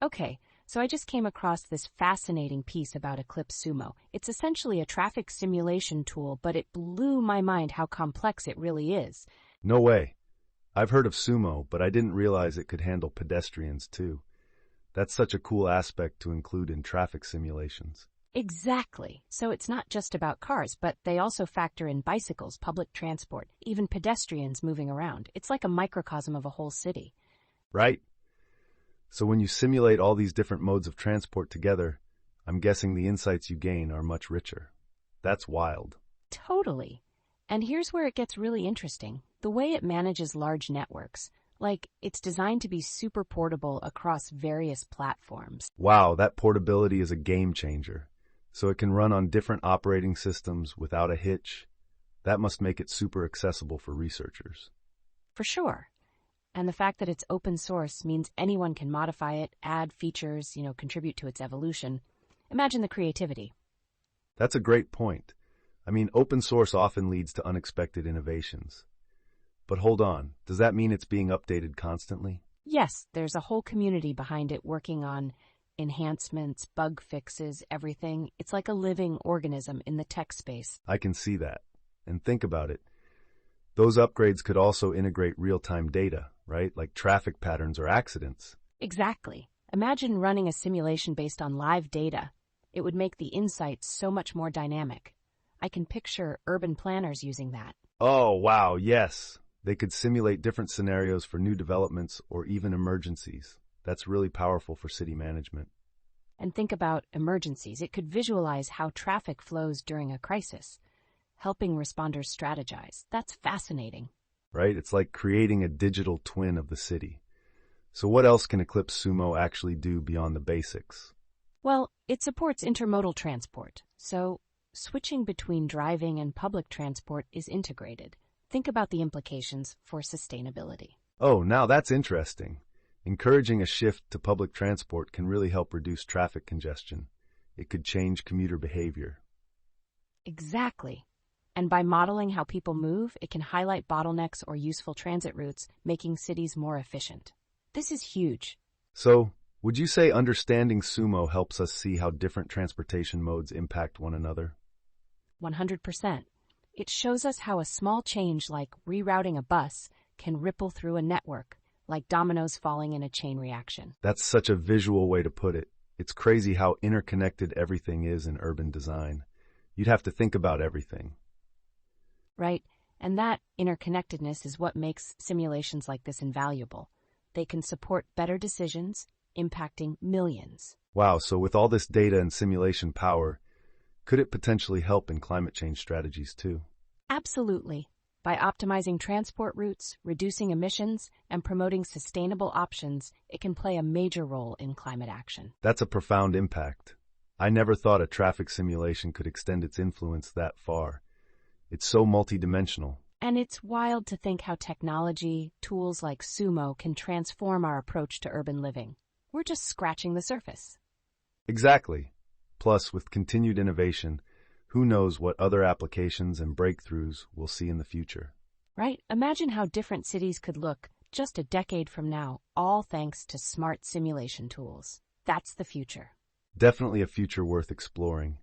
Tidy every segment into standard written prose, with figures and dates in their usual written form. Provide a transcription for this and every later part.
Okay, so I just came across this fascinating piece about Eclipse SUMO. It's essentially a traffic simulation tool, but it blew my mind how complex it really is. No way. I've heard of Sumo, but I didn't realize it could handle pedestrians too. That's such a cool aspect to include in traffic simulations. Exactly. So it's not just about cars, but they also factor in bicycles, public transport, even pedestrians moving around. It's like a microcosm of a whole city. Right? So when you simulate all these different modes of transport together, I'm guessing the insights you gain are much richer. That's wild. Totally. And here's where it gets really interesting. The way it manages large networks. Like, it's designed to be super portable across various platforms. Wow, that portability is a game changer. So it can run on different operating systems without a hitch. That must make it super accessible for researchers. For sure. And the fact that it's open source means anyone can modify it, add features, contribute to its evolution. Imagine the creativity. That's a great point. I mean, open source often leads to unexpected innovations. But hold on, does that mean it's being updated constantly? Yes, there's a whole community behind it working on enhancements, bug fixes, everything. It's like a living organism in the tech space. I can see that. And think about it. Those upgrades could also integrate real-time data, right? Like traffic patterns or accidents. Exactly. Imagine running a simulation based on live data. It would make the insights so much more dynamic. I can picture urban planners using that. Oh, wow, yes. They could simulate different scenarios for new developments or even emergencies. That's really powerful for city management. And think about emergencies. It could visualize how traffic flows during a crisis, helping responders strategize. That's fascinating. Right? It's like creating a digital twin of the city. So what else can Eclipse SUMO actually do beyond the basics? Well, it supports intermodal transport, so switching between driving and public transport is integrated. Think about the implications for sustainability. Oh, now that's interesting. Encouraging a shift to public transport can really help reduce traffic congestion. It could change commuter behavior. Exactly. And by modeling how people move, it can highlight bottlenecks or useful transit routes, making cities more efficient. This is huge. So, would you say understanding Sumo helps us see how different transportation modes impact one another? 100%. It shows us how a small change like rerouting a bus can ripple through a network, like dominoes falling in a chain reaction. That's such a visual way to put it. It's crazy how interconnected everything is in urban design. You'd have to think about everything. Right? And that interconnectedness is what makes simulations like this invaluable. They can support better decisions, impacting millions. Wow, so with all this data and simulation power, could it potentially help in climate change strategies too? Absolutely. By optimizing transport routes, reducing emissions, and promoting sustainable options, it can play a major role in climate action. That's a profound impact. I never thought a traffic simulation could extend its influence that far. It's so multidimensional. And it's wild to think how technology, tools like Sumo, can transform our approach to urban living. We're just scratching the surface. Exactly. Plus, with continued innovation, who knows what other applications and breakthroughs we'll see in the future. Right? Imagine how different cities could look just a decade from now, all thanks to smart simulation tools. That's the future. Definitely a future worth exploring.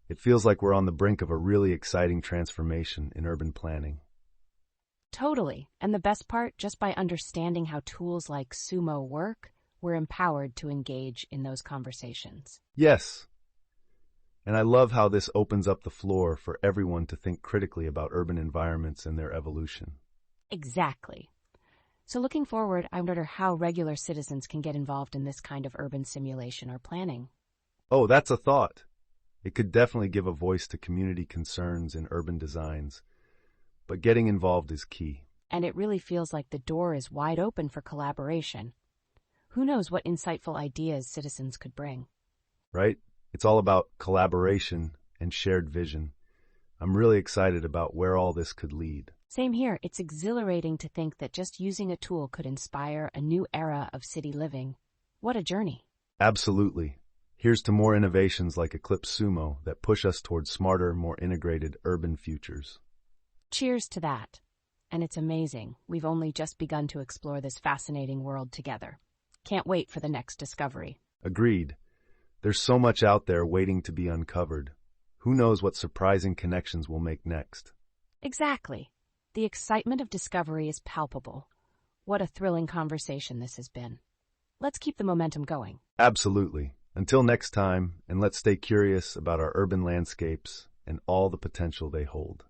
It feels like we're on the brink of a really exciting transformation in urban planning. Totally. And the best part, just by understanding how tools like Sumo work, we're empowered to engage in those conversations. Yes. And I love how this opens up the floor for everyone to think critically about urban environments and their evolution. Exactly. So looking forward, I wonder how regular citizens can get involved in this kind of urban simulation or planning. Oh, that's a thought. It could definitely give a voice to community concerns in urban designs. But getting involved is key. And it really feels like the door is wide open for collaboration. Who knows what insightful ideas citizens could bring? Right? It's all about collaboration and shared vision. I'm really excited about where all this could lead. Same here. It's exhilarating to think that just using a tool could inspire a new era of city living. What a journey. Absolutely. Here's to more innovations like Eclipse SUMO that push us towards smarter, more integrated urban futures. Cheers to that. And it's amazing. We've only just begun to explore this fascinating world together. Can't wait for the next discovery. Agreed. There's so much out there waiting to be uncovered. Who knows what surprising connections we'll make next? Exactly. The excitement of discovery is palpable. What a thrilling conversation this has been. Let's keep the momentum going. Absolutely. Until next time, and let's stay curious about our urban landscapes and all the potential they hold.